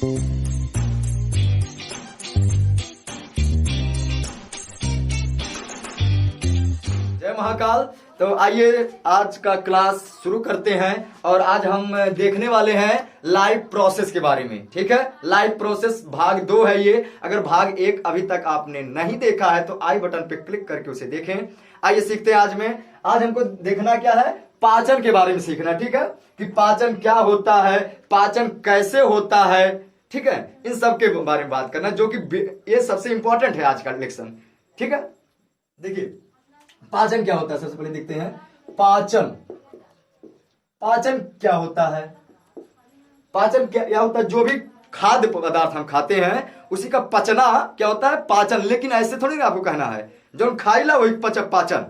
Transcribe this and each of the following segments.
जय महाकाल। तो आइए आज का क्लास शुरू करते हैं और आज हम देखने वाले हैं लाइव प्रोसेस के बारे में। ठीक है, लाइव प्रोसेस भाग 2 है ये। अगर भाग 1 अभी तक आपने नहीं देखा है तो आई बटन पे क्लिक करके उसे देखें। आइए सीखते हैं आज हमको देखना क्या है, पाचन के बारे में सीखना। ठीक है, कि पाचन क्या होता है, पाचन कैसे होता है। ठीक है, इन सब के बारे में बात करना, जो कि ये सबसे इंपॉर्टेंट है आज का लेक्शन। ठीक है, देखिए पाचन क्या होता है, सबसे पहले देखते हैं पाचन। पाचन क्या होता है, पाचन क्या होता है, जो भी खाद्य पदार्थ हम खाते हैं उसी का पचना क्या होता है, पाचन। लेकिन ऐसे थोड़ी ना आपको कहना है जो हम खाइला वही पाचन,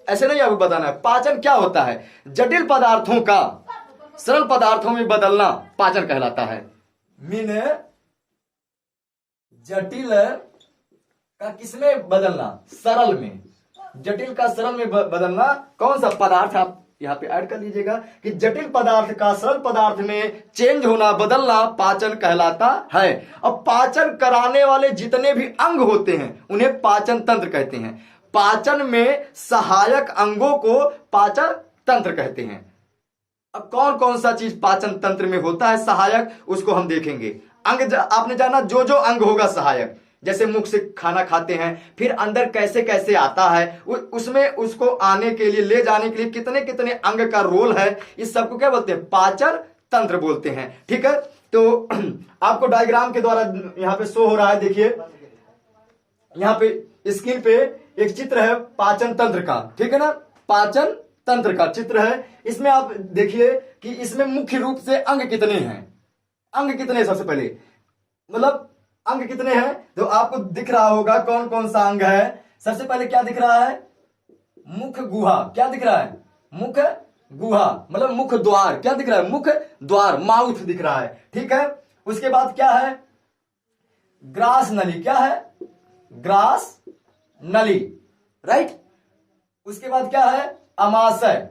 ऐसे नहीं आपको बताना है। पाचन क्या होता है, जटिल पदार्थों का सरल पदार्थों में बदलना पाचन कहलाता है। मीन जटिल का किसमें बदलना, सरल में। जटिल का सरल में बदलना, कौन सा पदार्थ आप यहाँ पे ऐड कर लीजिएगा कि जटिल पदार्थ का सरल पदार्थ में चेंज होना, बदलना पाचन कहलाता है। अब पाचन कराने वाले जितने भी अंग होते हैं उन्हें पाचन तंत्र कहते हैं। पाचन में सहायक अंगों को पाचन तंत्र कहते हैं। अब कौन कौन सा चीज पाचन तंत्र में होता है सहायक, उसको हम देखेंगे। अंग आपने जाना, जो जो अंग होगा सहायक, जैसे मुख से खाना खाते हैं, फिर अंदर कैसे कैसे आता है, उसमें उसको आने के लिए, ले जाने के लिए कितने कितने अंग का रोल है, इस सबको क्या बोलते हैं, पाचन तंत्र बोलते हैं। ठीक है, तो आपको डायग्राम के द्वारा यहाँ पे शो हो रहा है। देखिए यहाँ पे स्क्रीन पे एक चित्र है पाचन तंत्र का। ठीक है ना, पाचन तंत्र का चित्र है। इसमें आप देखिए कि इसमें मुख्य रूप से अंग कितने हैं, अंग कितने, सबसे पहले मतलब अंग कितने हैं, तो आपको दिख रहा होगा कौन कौन सा अंग है। सबसे पहले क्या दिख रहा है, मुख गुहा। क्या दिख रहा है, मुख गुहा, मतलब मुख द्वार। क्या दिख रहा है, मुख द्वार, माउथ दिख रहा है। ठीक है, उसके बाद क्या है, ग्रास नली। क्या है, ग्रास नली, राइट। उसके बाद क्या है, अमाशय,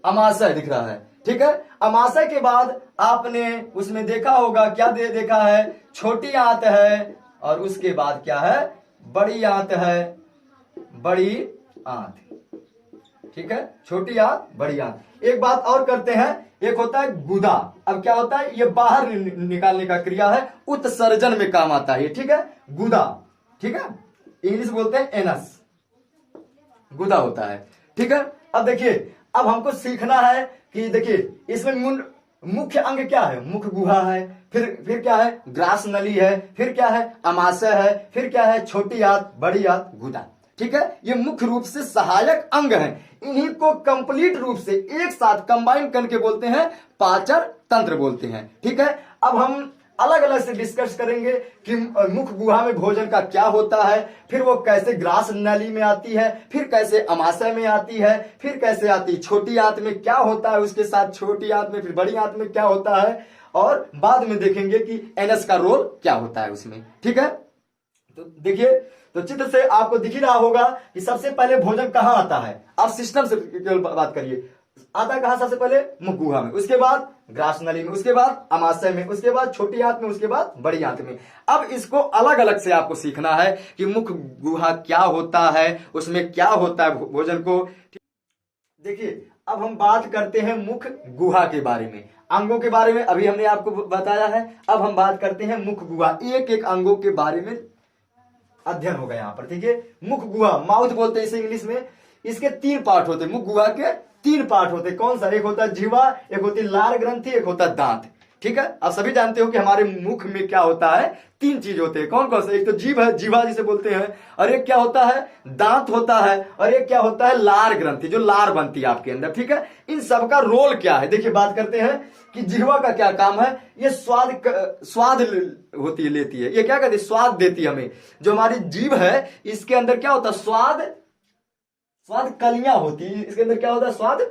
अमाशय दिख रहा है। ठीक है, अमाशय के बाद आपने उसमें देखा होगा, क्या देखा है, छोटी आंत है, और उसके बाद क्या है, बड़ी आंत है, बड़ी आंत। ठीक है, छोटी आंत, बड़ी आंत। एक बात और करते हैं, एक होता है गुदा। अब क्या होता है, ये बाहर निकालने का क्रिया है, उत्सर्जन में काम आता है। ठीक है, गुदा। ठीक है, इंग्लिश बोलते हैं एनस, गुदा होता है। ठीक है, अब देखिए, अब हमको सीखना है कि देखिए इसमें मुख्य अंग क्या है, मुख गुहा है, फिर क्या है, ग्रास नली है, फिर क्या है, अमाशय है, फिर क्या है, छोटी आंत, बड़ी आंत, गुदा। ठीक है, ये मुख्य रूप से सहायक अंग हैं। इन्हीं को कंप्लीट रूप से एक साथ कंबाइन करके बोलते हैं पाचन तंत्र बोलते हैं। ठीक है, अब हम अलग अलग से डिस्कस करेंगे कि मुख गुहा में भोजन का क्या होता है, फिर वो कैसे ग्रास नली में आती है, फिर कैसे अमाशय में आती है, फिर कैसे आती है छोटी आंत में, क्या होता है उसके साथ छोटी आंत में, फिर बड़ी आंत में क्या होता है, और बाद में देखेंगे कि एनस का रोल क्या होता है उसमें। ठीक है, तो देखिए, तो चित्र से आपको दिख ही रहा होगा कि सबसे पहले भोजन कहाँ आता है। आप सिस्टम से केवल बात करिए, आता कहां, सबसे पहले मुख गुहा में, उसके बाद ग्रास नली में, उसके बाद अमाशय में, उसके बाद छोटी आंत में, उसके बाद बड़ी आंत में। अब इसको अलग अलग से आपको सीखना है कि मुख गुहा क्या होता है, उसमें क्या होता है भोजन को। देखिए, अब हम बात करते हैं मुख गुहा के बारे में, अंगों के बारे में अभी हमने आपको बताया है। अब हम बात करते हैं मुख गुहा, एक एक अंगों के बारे में अध्ययन होगा यहाँ पर। ठीक है, मुख गुहा, माउथ बोलते हैं इसे इंग्लिश में। इसके 3 पार्ट होते हैं, मुख गुहा के 3 पार्ट होते हैं। कौन सा, एक होता है जिह्वा, एक होती है लार ग्रंथि, एक होता है दांत। ठीक है, आप सभी जानते हो कि हमारे मुख में क्या होता है, 3 चीज होते हैं। कौन कौन से, एक तो जीभ है, जीवा जिसे बोलते हैं, और एक क्या होता है, दांत होता है, और एक क्या होता है, लार ग्रंथि, जो लार बनती है आपके अंदर। ठीक है, इन सबका रोल क्या है, देखिए बात करते हैं कि जिह्वा का क्या काम है। ये स्वाद होती है, लेती है, ये क्या कहती है, स्वाद देती है हमें। जो हमारी जीभ है इसके अंदर क्या होता है, स्वाद कलियां होती है, इसके अंदर क्या होता है, स्वाद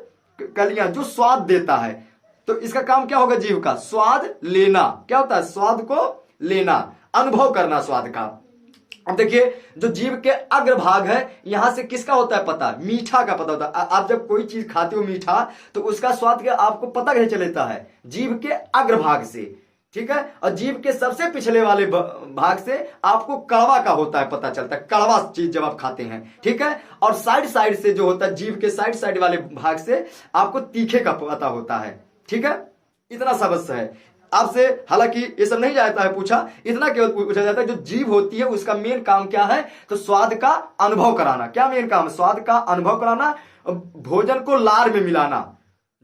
कलियां, जो स्वाद देता है। तो इसका काम क्या होगा, जीभ का, स्वाद लेना। क्या होता है, स्वाद को लेना, अनुभव करना स्वाद का। अब देखिए, जो जीभ के अग्रभाग है, यहां से किसका होता है पता? मीठा का पता होता है। आप जब कोई चीज खाते हो मीठा, तो उसका स्वाद क्या आपको पता कैसे चलता है? जीभ के अग्रभाग से, ठीक है। और जीभ के सबसे पिछले वाले भाग से आपको कड़वा का होता है, पता चलता है, कड़वा चीज जब आप खाते हैं, ठीक है। और साइड साइड से जो होता है, जीभ के साइड साइड वाले भाग से आपको तीखे का पता होता है, ठीक है। इतना सा बस है आपसे, हालांकि ये सब नहीं जाता है पूछा, इतना केवल पूछा जाता है जो जीभ होती है उसका मेन काम क्या है? तो स्वाद का अनुभव कराना। क्या मेन काम है? स्वाद का अनुभव कराना, भोजन को लार में मिलाना।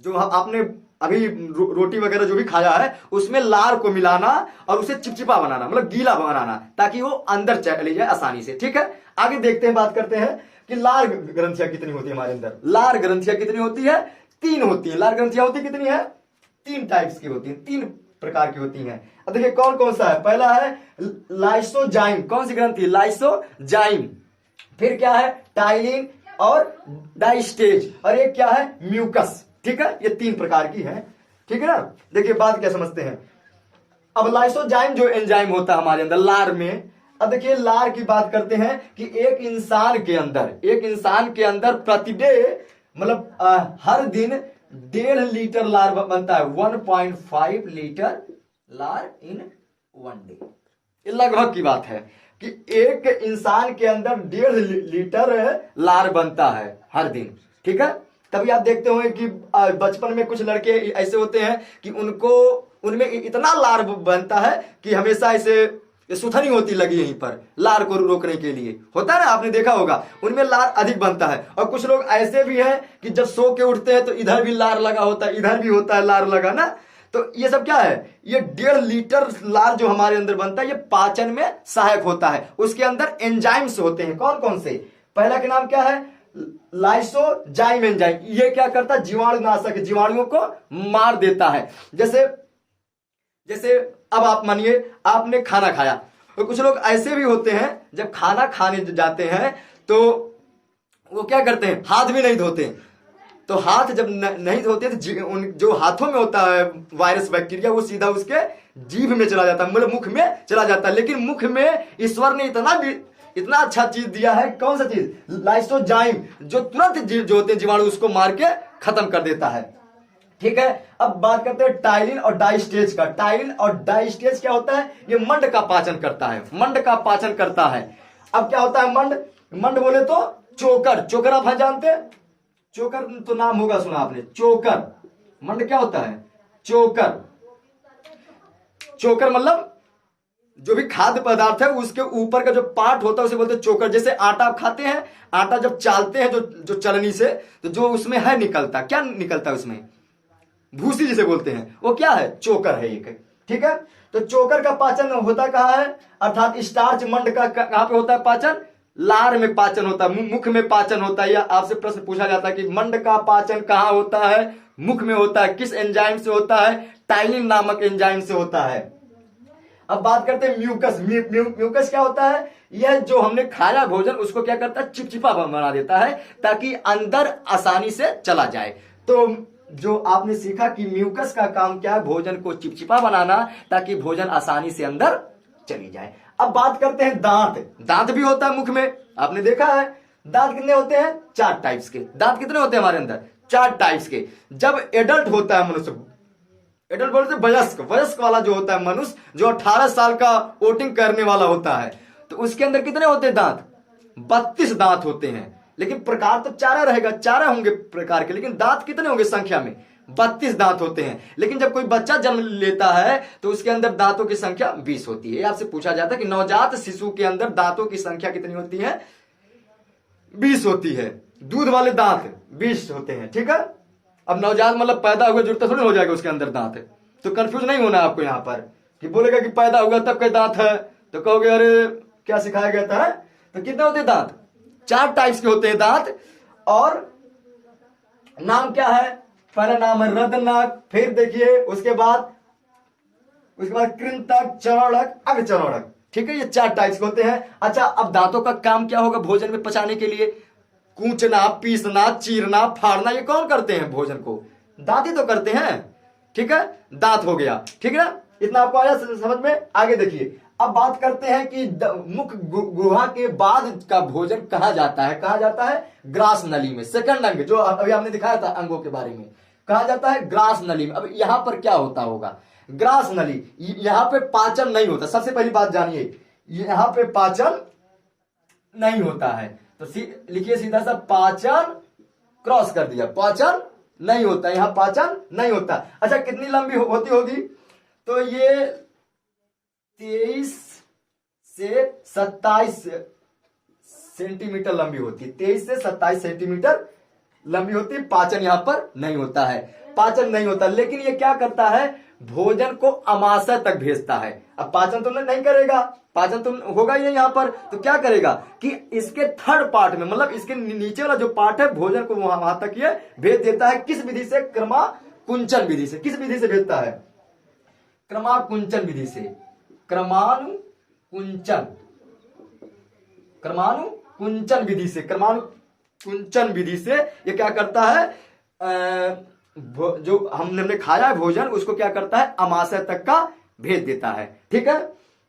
जो आपने अभी रोटी वगैरह जो भी खाया है उसमें लार को मिलाना और उसे चिपचिपा बनाना, मतलब गीला बनाना, ताकि वो अंदर चली जाए आसानी से, ठीक है। आगे देखते हैं, बात करते हैं कि लार ग्रंथियां कितनी होती है हमारे अंदर। लार ग्रंथियां कितनी होती है? 3 होती है। लार ग्रंथियां होती कितनी है? 3 टाइप्स की होती है, 3 प्रकार की होती हैं। अब देखिए कौन कौन सा है। पहला है लाइसोजाइम। कौन सी ग्रंथि? लाइसोजाइम। फिर क्या है? टाइलिन और डाइस्टेज। और एक क्या है? म्यूकस, ठीक है। ये 3 प्रकार की है, ठीक है ना। देखिए बात क्या समझते हैं। अब लाइसोजाइम जो एंजाइम होता है हमारे अंदर लार में, अब देखिए लार की बात करते हैं कि एक इंसान के अंदर प्रतिदिन, मतलब हर दिन 1.5 लीटर लार बनता है। 1.5 लीटर लार इन 1 डे। ये लगभग की बात है कि एक इंसान के अंदर 1.5 लीटर लार बनता है हर दिन, ठीक है। तभी आप देखते होंगे कि बचपन में कुछ लड़के ऐसे होते हैं कि उनमें इतना लार बनता है कि हमेशा ऐसे सुथनी होती लगी यहीं पर, लार को रोकने के लिए होता है ना, आपने देखा होगा, उनमें लार अधिक बनता है। और कुछ लोग ऐसे भी हैं कि जब सो के उठते हैं तो इधर भी लार लगा होता है, इधर भी होता है लार लगा ना। तो ये सब क्या है? ये 1.5 लीटर लार जो हमारे अंदर बनता है, ये पाचन में सहायक होता है। उसके अंदर एंजाइम्स होते हैं। कौन कौन से? पहला के नाम क्या है? Lysozyme enzyme. ये क्या करता है? जीवाणुनाशक, जीवाणुओं को मार देता है। जैसे अब आप मानिए आपने खाना खाया, और कुछ लोग ऐसे भी होते हैं जब खाना खाने जाते हैं तो वो क्या करते हैं? हाथ भी नहीं धोते। तो हाथ जब नहीं धोते तो जो हाथों में होता है वायरस बैक्टीरिया, वो सीधा उसके जीभ में चला जाता है, मतलब मुख में चला जाता है। लेकिन मुख में ईश्वर ने इतना अच्छा चीज दिया है। कौन सा चीज? लाइसोजाइम, जो तुरंत जो होते हैं जीवाणु उसको मार के खत्म कर देता है, ठीक है। अब बात करते हैं टाइलिन और डाइस्टेज का। टाइलिन और डाइस्टेज क्या होता है? ये मंड का पाचन करता है, मंड का पाचन करता है। अब क्या होता है मंड बोले तो चोकर आप जानते हैं? चोकर तो नाम होगा सुना आपने, चोकर। मंड क्या होता है? चोकर मतलब जो भी खाद्य पदार्थ है उसके ऊपर का जो पार्ट होता है उसे बोलते हैं चोकर। जैसे आटा आप खाते हैं, आटा जब चालते हैं जो चलनी से, तो जो उसमें है निकलता, क्या निकलता है उसमें? भूसी जिसे बोलते हैं, वो क्या है? चोकर है एक, ठीक है। तो चोकर का पाचन होता कहाँ है? अर्थात स्टार्च मंड का कहां पे होता है पाचन? लार में पाचन होता है, मुख में पाचन होता है। या आपसे प्रश्न पूछा जाता है कि मंड का पाचन कहां होता है? मुख में होता है। किस एंजाइम से होता है? टाइलिन नामक एंजाइम से होता है। अब बात करते हैं म्यूकस। म्यूकस क्या होता है? यह जो हमने खाया भोजन उसको क्या करता है? चिपचिपा बना देता है, ताकि अंदर आसानी से चला जाए। तो जो आपने सीखा कि म्यूकस का काम क्या है? भोजन को चिपचिपा बनाना, ताकि भोजन आसानी से अंदर चली जाए। अब बात करते हैं दांत भी होता है मुख में, आपने देखा है। दांत कितने होते हैं? 4 टाइप्स के। दांत कितने होते हैं हमारे अंदर? 4 टाइप्स के। जब एडल्ट होता है मनुष्य, एडल्ट बोलते वयस्क वाला जो होता है मनुष्य, जो 18 साल का वोटिंग करने वाला होता है, तो उसके अंदर कितने होते हैं दांत? 32 दांत होते हैं। लेकिन प्रकार तो 4 रहेगा, 4 होंगे प्रकार के, लेकिन दांत कितने होंगे संख्या में? 32 दांत होते हैं। लेकिन जब कोई बच्चा जन्म लेता है तो उसके अंदर दांतों की संख्या 20 होती है। आपसे पूछा जाता है कि नवजात शिशु के अंदर दांतों की संख्या कितनी होती है? 20 होती है। दूध वाले दांत 20 होते हैं, ठीक है। अब नवजात मतलब पैदा हुआ जुड़ता थोड़ी हो जाएगा उसके अंदर दांत, तो कंफ्यूज नहीं होना आपको यहाँ पर कि बोलेगा कि पैदा हुआ तब के दांत है, तो कहोगे अरे क्या सिखाया गया था। तो कितने होते हैं दांत? 4 टाइप्स के होते हैं दांत। और नाम क्या है? पहला नाम है रदनक, फिर देखिए उसके बाद कृंतक, चरणक, अग्रचरणक, ठीक है। ये 4 टाइप्स के होते हैं। अच्छा, अब दांतों का काम क्या होगा भोजन में पचाने के लिए? कूचना, पीसना, चीरना, फाड़ना, ये कौन करते हैं भोजन को? दांत ही तो करते हैं, ठीक है। दांत हो गया, ठीक है ना। इतना आपको आया समझ में? आगे देखिए, अब बात करते हैं कि मुख गुहा के बाद का भोजन कहाँ जाता है? कहाँ जाता है? ग्रास नली में। सेकंड अंग जो अभी आपने दिखाया था अंगों के बारे में, कहा जाता है ग्रास नली में। अब यहां पर क्या होता होगा? ग्रास नली, यहां पे पाचन नहीं होता। सबसे पहली बात जानिए, यहां पे पाचन नहीं होता है। तो लिखिए सीधा सा, पाचन क्रॉस कर दिया, पाचन नहीं होता, यहां पाचन नहीं होता। अच्छा, कितनी लंबी होती होगी? तो ये 23 से 27 सेंटीमीटर लंबी होती है। 23 से 27 सेंटीमीटर लंबी होती है। पाचन यहां पर नहीं होता है, पाचन नहीं होता। लेकिन ये क्या करता है? भोजन को अमाशय तक भेजता है। अब पाचन तो नहीं करेगा, पाचन तो होगा ही नहीं यहां पर, तो क्या करेगा कि इसके थर्ड पार्ट में, मतलब इसके नीचे वाला जो पार्ट है, भोजन को वहां तक ये भेज देता है। किस विधि से? क्रमाकुंचन विधि से। किस विधि से भेजता है? क्रमाकुंचन विधि से। क्रमानुकुंचन, क्रमानुकुंचन विधि से, क्रमानुकुंचन विधि से ये क्या करता है? जो हमने खाया है भोजन, उसको क्या करता है? अमाशय तक का भेज देता है। ठीक है,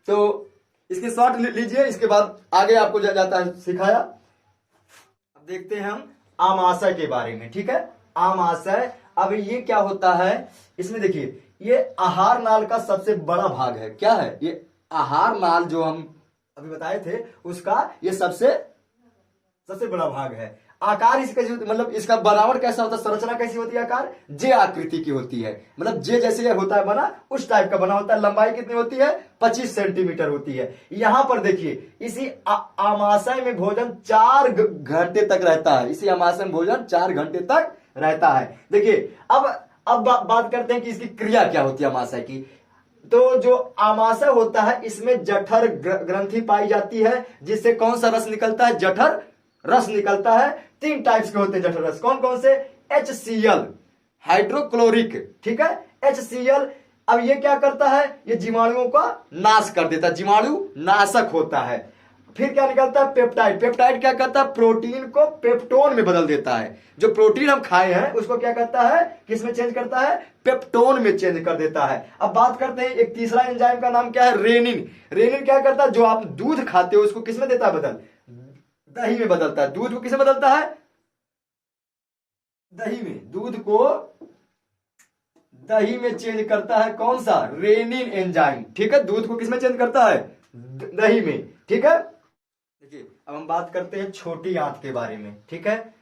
तो इसके शॉर्ट लीजिए, इसके बाद आगे आपको जाता है सिखाया। अब देखते हैं हम आमाशय के बारे में। ठीक है, आमाशय। अब ये क्या होता है? इसमें देखिए, ये आहार नाल का सबसे बड़ा भाग है। क्या है ये? आहार नाल जो हम अभी बताए थे, उसका ये सबसे बड़ा भाग है। आकार इसका मतलब इसका बनावट कैसा होता है? संरचना कैसी होती है? आकार जे आकृति की होती है, मतलब जे जैसे होता है बना, उस टाइप का बना होता है। लंबाई कितनी होती है? 25 सेंटीमीटर होती है। यहां पर देखिए, इसी आमाशय में भोजन 4 घंटे तक रहता है। इसी आमाशय में भोजन 4 घंटे तक रहता है। देखिए, अब बात करते हैं कि इसकी क्रिया क्या होती है आमाशय की। तो जो आमाशय होता है, इसमें जठर ग्रंथि पाई जाती है, जिससे कौन सा रस निकलता है? जठर रस निकलता है। 3 टाइप्स के होते हैं जठर रस। कौन कौन से? HCl, hydrochloric. ठीक है, HCl। अब ये क्या करता है? ये जीवाणुओं का नाश कर देता है, जीवाणु नाशक होता है। फिर क्या निकलता है? पेप्टाइड। पेप्टाइड क्या करता है? प्रोटीन को पेप्टोन में बदल देता है। जो प्रोटीन हम खाए हैं उसको क्या करता है? किस में चेंज करता है? पेप्टोन में चेंज कर देता है। अब बात करते हैं एक तीसरा एंजाइम का नाम क्या है? रेनिन। रेनिन क्या करता है? जो आप दूध खाते हो उसको किस में देता है बदल? दही में बदलता है। दूध को किसे बदलता है? दही में। दूध को दही में चेंज करता है। कौन सा? Rennin enzyme. ठीक है, दूध को किस में चेंज करता है? दही में। ठीक है, देखिए अब हम बात करते हैं छोटी आंत के बारे में। ठीक है,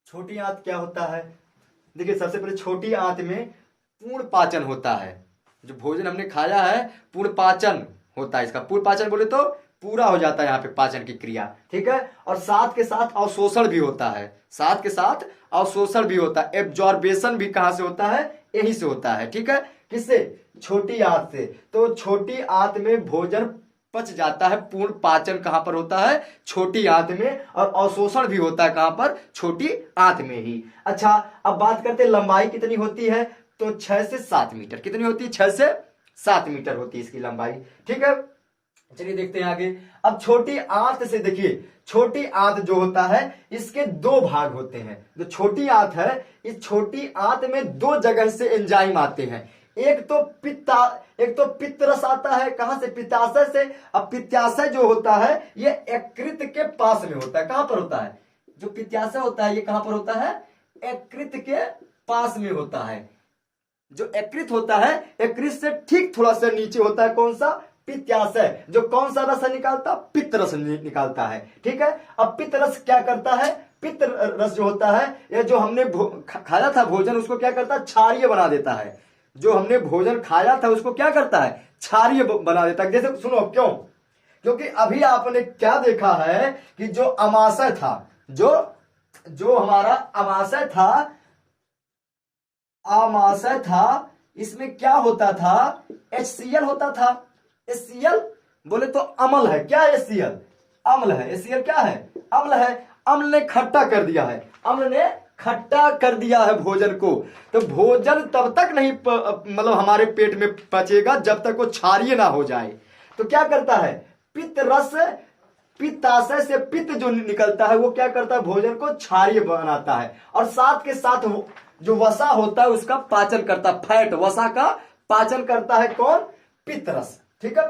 छोटी आंत क्या होता है? देखिए, सबसे पहले छोटी आंत में पूर्ण पाचन होता है। जो भोजन हमने खाया है, पूर्ण पाचन होता है इसका। पूर्ण पाचन बोले तो पूरा हो जाता है यहाँ पे पाचन की क्रिया। ठीक है, और साथ के साथ अवशोषण भी होता है। साथ के साथ अवशोषण भी होता है। एब्जॉर्बेशन भी कहां से होता है? यहीं से होता है। ठीक है, किससे? छोटी आंत से। तो छोटी आंत में भोजन पच जाता है। पूर्ण पाचन कहां पर होता है? छोटी आंत में। और अवशोषण भी होता है कहां पर? छोटी आंत में ही। अच्छा, अब बात करते हैं लंबाई कितनी होती है? तो 6 से 7 मीटर। कितनी होती है? 6 से 7 मीटर होती है इसकी लंबाई। ठीक है, चलिए देखते हैं आगे। अब छोटी आंत से देखिए, छोटी आंत जो होता है, इसके 2 भाग होते हैं। जो छोटी आंत है, इस छोटी आंत में 2 जगह से एंजाइम आते हैं। एक तो पित्त रस आता है। कहां से? पित्ताशय से। अब पित्ताशय जो होता है, ये यकृत के पास में होता है। कहां पर होता है? जो पित्ताशय होता है, ये कहां पर होता है? यकृत के पास में होता है। जो यकृत होता है, यकृत से ठीक थोड़ा सा नीचे होता है। कौन सा? पित्ताशय। जो कौन सा रस निकालता? पित्त रस निकालता है। ठीक है, अब पित्त रस क्या करता है? पित्त रस जो होता है, ये जो हमने खाया था भोजन, उसको क्या करता है? क्षारीय बना देता है। जो हमने भोजन खाया था उसको क्या करता है? क्षारीय बना देता है। जैसे सुनो, क्यों? क्योंकि अभी आपने क्या देखा है कि जो अमाशय था, जो हमारा अमाशय था, इसमें क्या होता था? HCl होता था। HCl बोले तो अम्ल है। क्या है HCl? अम्ल है। HCl क्या है? अम्ल है। अम्ल ने खट्टा कर दिया है। अम्ल ने खट्टा कर दिया है भोजन को। तो भोजन तब तक नहीं मतलब हमारे पेट में पचेगा जब तक वो क्षारीय ना हो जाए। तो क्या करता है? पित्त रस, पित्ताशय से पित्त जो निकलता है, वो क्या करता है? भोजन को क्षारीय बनाता है। और साथ के साथ जो वसा होता है उसका पाचन करता है। फैट, वसा का पाचन करता है कौन? पित्तरस। ठीक है,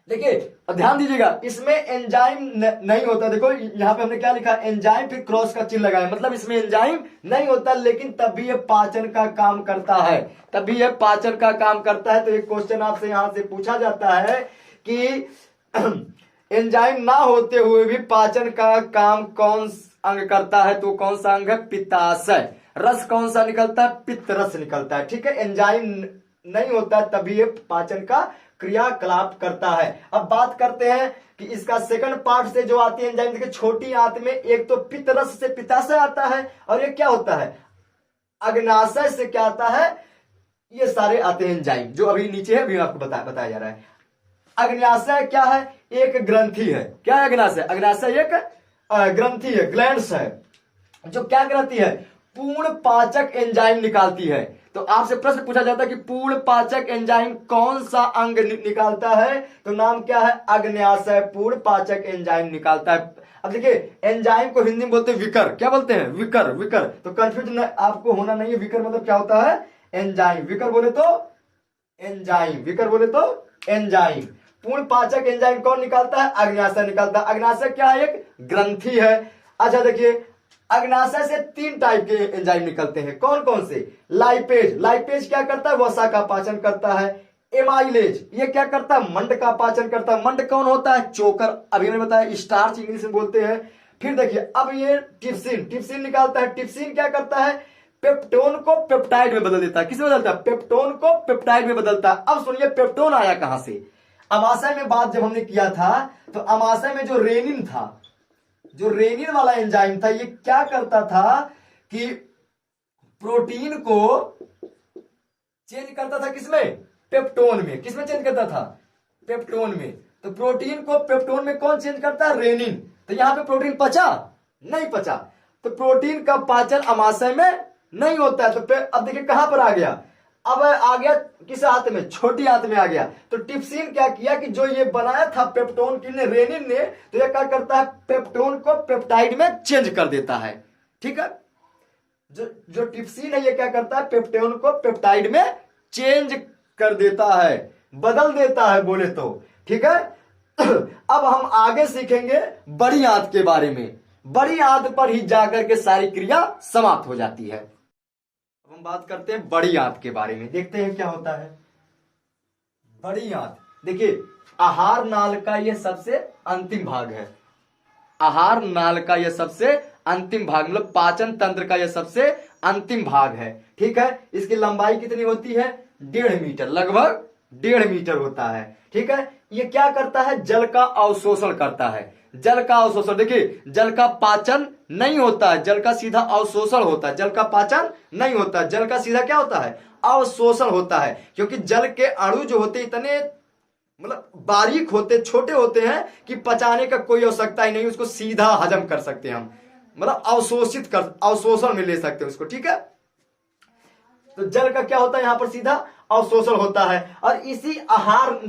देखिए ध्यान दीजिएगा, इसमें एंजाइम नहीं होता। देखो यहां पे हमने क्या लिखा, एंजाइम फिर क्रॉस का चिन्ह लगाया, मतलब इसमें एंजाइम नहीं होता, लेकिन तब भी ये पाचन का काम करता है, तब भी ये पाचन का काम करता है। तो एक क्वेश्चन आपसे यहां से पूछा जाता है कि एंजाइम ना होते हुए भी पाचन का काम कौन अंग करता है, तो कौन सा अंग है, पित्ताशय। रस कौन सा निकलता है, पित्त रस निकलता है। ठीक है, एंजाइम नहीं होता तभी ये पाचन का क्रियाकलाप करता है। अब बात करते हैं कि इसका सेकंड पार्ट से जो आती है एंजाइम, देखिए छोटी आंत में एक तो पित्त रस से पित्ताशय आता है, और ये क्या होता है, अग्नाशय से क्या आता है, ये सारे आते हैं एंजाइम जो अभी नीचे है, भी आपको बताया जा रहा है। अग्नाशय क्या है, एक ग्रंथि है। क्या है अग्नाशय, अग्नाशय एक ग्रंथि है, ग्लैंड्स है, जो क्या करती है, पूर्ण पाचक एंजाइम निकालती है। तो आपसे प्रश्न पूछा जाता है कि पूर्ण पाचक एंजाइम कौन सा अंग निकालता है, तो नाम क्या है, अग्न्याशय पूर्ण पाचक एंजाइम निकालता है। अब देखिए एंजाइम को हिंदी में बोलते हैं विकर, क्या बोलते हैं, विकर, विकर। तो कंफ्यूजन आपको होना नहीं है, विकर मतलब क्या होता है, एंजाइम। विकर बोले तो एंजाइम, विकर बोले तो एंजाइम। पूर्ण पाचक एंजाइम कौन निकालता है, अग्न्याशय निकालता है। अग्न्याशय क्या है, एक ग्रंथि है। अच्छा देखिए अग्नाशय से 3 टाइप के एंजाइम निकलते हैं, कौन कौन से, लाइपेज, लाइपेज क्या करता है, वसा का पाचन करता है। एमाइलेज ये क्या करता है, मंड का पाचन करता है। मंड कौन होता है, चोकर, अभी मैंने बताया स्टार्च इंग्लिश में बोलते हैं। फिर देखिए अब ये टिप्सिन, टिप्सिन निकालता है। टिप्सिन क्या करता है, पेप्टोन को पेप्टाइड में बदल देता है। किसमें बदलता है, पेप्टोन को पेप्टाइड में बदलता है। अब सुनिए पेप्टोन आया कहां से, अमाशय में बात जब हमने किया था, तो अमाशय में जो रेनिन था, जो रेनिन वाला एंजाइम था, ये क्या करता था कि प्रोटीन को चेंज करता था, किसमें, पेप्टोन में। किसमें चेंज करता था, पेप्टोन में। तो प्रोटीन को पेप्टोन में कौन चेंज करता है, रेनिन। तो यहां पे प्रोटीन पचा नहीं पचा, तो प्रोटीन का पाचन अमाशय में नहीं होता है। तो अब देखिए कहां पर आ गया, अब आ गया किस हाथ में, छोटी हाथ में आ गया। तो टिप्सिन क्या किया कि जो ये बनाया था पेप्टोन की ने, रेनिन ने, तो ये क्या करता है, पेप्टोन को पेप्टाइड में चेंज कर देता है। ठीक है, जो टिप्सिन है ये क्या करता है, पेप्टोन को पेप्टाइड में चेंज कर देता है, बदल देता है बोले तो। ठीक है, अब हम आगे सीखेंगे बड़ी आंत के बारे में। बड़ी आंत पर ही जाकर के सारी क्रिया समाप्त हो जाती है। हम बात करते हैं बड़ी आंत के बारे में, देखते हैं क्या होता है बड़ी आंत। देखिए आहार नाल का यह सबसे अंतिम भाग है, आहार नाल का यह सबसे अंतिम भाग, मतलब पाचन तंत्र का यह सबसे अंतिम भाग है। ठीक है, इसकी लंबाई कितनी होती है, 1.5 मीटर, लगभग 1.5 मीटर होता है। ठीक है, ये क्या करता है, जल का अवशोषण करता है। जल का अवशोषण, देखिए जल का पाचन नहीं होता है, जल का सीधा अवशोषण होता है। जल का पाचन नहीं होता है, जल का सीधा क्या होता है, अवशोषण होता है। क्योंकि जल के अणु जो होते इतने मतलब बारीक होते, छोटे होते हैं कि पचाने का कोई आवश्यकता ही नहीं, उसको सीधा हजम कर सकते हैं हम, मतलब अवशोषित कर, अवशोषण में ले सकते हैं उसको। ठीक है, तो जल का क्या होता है, यहां पर सीधा अवशोषण होता है। और इसी आहार,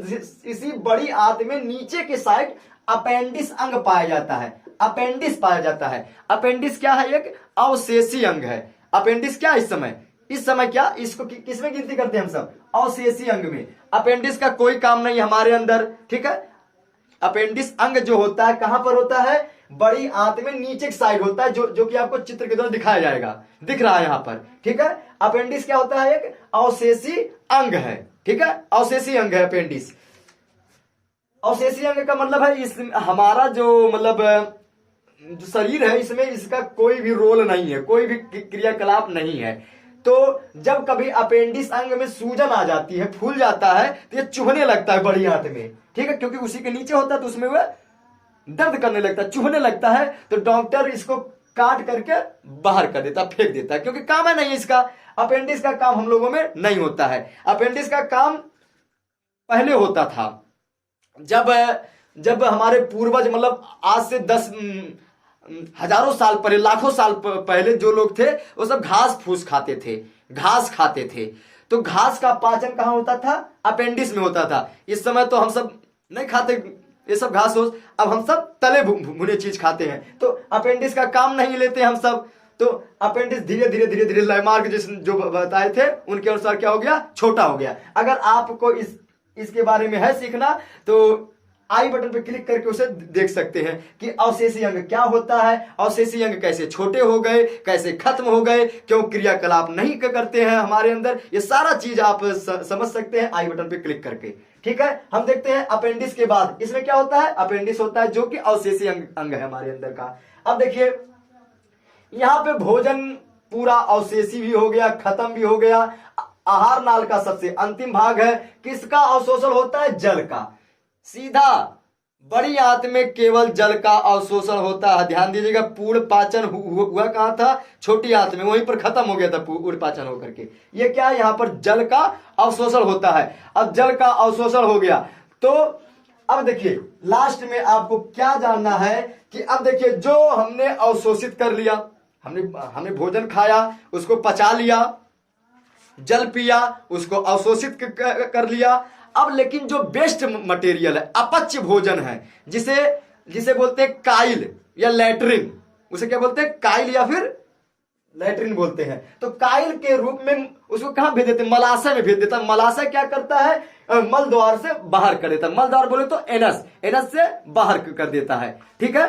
इसी बड़ी आंत में नीचे के साइड अपेंडिस अंग पाया जाता है, अपेंडिस पाया जाता है। अपेंडिस क्या है, एक अवशेषी अंग है। अपेंडिस क्या इस समय क्या, इसको किसमें गिनती करते हैं हम सब, अवशेषी अंग में। अपेंडिस का कोई काम नहीं हमारे अंदर। ठीक है, अपेंडिस अंग जो होता है कहां पर होता है, बड़ी आंत में नीचे की साइड होता है, जो कि आपको चित्र के द्वारा दिखाया जाएगा, दिख रहा है यहां पर। ठीक है, अपेंडिस क्या होता है, एक अवशेषी अंग है। ठीक है, अवशेषी अंग है अपेंडिस। अवशेषी अंग का मतलब है इस हमारा जो मतलब जो शरीर है, इसमें इसका कोई भी रोल नहीं है, कोई भी क्रियाकलाप नहीं है। तो जब कभी अपेंडिस अंग में सूजन आ जाती है, फूल जाता है, तो ये चुभने लगता है बड़ी आंत में। ठीक है, क्योंकि उसी के नीचे होता है, तो उसमें वह दर्द करने लगता है, चुभने लगता है। तो डॉक्टर इसको काट करके बाहर कर देता, फेंक देता है, क्योंकि काम है नहीं इसका। अपेंडिस का काम हम लोगों में नहीं होता है। अपेंडिस का काम पहले होता था, जब हमारे पूर्वज, मतलब आज से 10 हजारों साल पहले, लाखों साल पहले जो लोग थे, वो सब घास फूस खाते थे, घास खाते थे। तो घास का पाचन कहां होता था, अपेंडिस में होता था। इस समय तो हम सब नहीं खाते ये सब घास फूस, अब हम सब तले भुने चीज खाते हैं, तो अपेंडिस का काम नहीं लेते हम सब। तो अपेंडिस धीरे धीरे धीरे धीरे लैमार्क जिस जो बताए थे उनके अनुसार क्या हो गया, छोटा हो गया। अगर आपको इस इसके बारे में है सीखना तो आई बटन पे क्लिक करके उसे देख सकते हैं कि अवशेषी अंग क्या होता है, अवशेषी अंग कैसे छोटे हो गए, कैसे खत्म हो गए, क्यों क्रियाकलाप नहीं करते हैं हमारे अंदर, ये सारा चीज आप समझ सकते हैं आई बटन पे क्लिक करके। ठीक है, हम देखते हैं अपेंडिक्स के बाद इसमें क्या होता है। अपेंडिक्स होता है जो कि अवशेषी अंग है हमारे अंदर का। अब देखिए यहां पे भोजन पूरा अवशेषी भी हो गया, खत्म भी हो गया। आहार नाल का सबसे अंतिम भाग है, किसका अवशोषण होता है, जल का। सीधा बड़ी आंत में केवल जल का अवशोषण होता है। ध्यान दीजिएगा, पूर्ण पाचन हुआ कहां था, छोटी आंत में, वहीं पर खत्म हो गया था पूर्ण पाचन होकर के। ये क्या है, यहां पर जल का अवशोषण होता है। अब जल का अवशोषण हो गया तो अब देखिए लास्ट में आपको क्या जानना है कि अब देखिए जो हमने अवशोषित कर लिया, हमने भोजन खाया, उसको पचा लिया, जल पिया, उसको अवशोषित कर लिया। अब लेकिन जो वेस्ट मटेरियल है, अपच्य भोजन है, जिसे बोलते हैं काइल या लैट्रिन, उसे क्या बोलते हैं, काइल या फिर लैट्रिन बोलते हैं। तो काइल के रूप में उसको कहां भेज देते हैं, मलाशय में भेज देता है। मलाशय क्या करता है, मल द्वार से बाहर कर देता है। मल द्वार बोले तो एनस से बाहर कर देता है। ठीक है।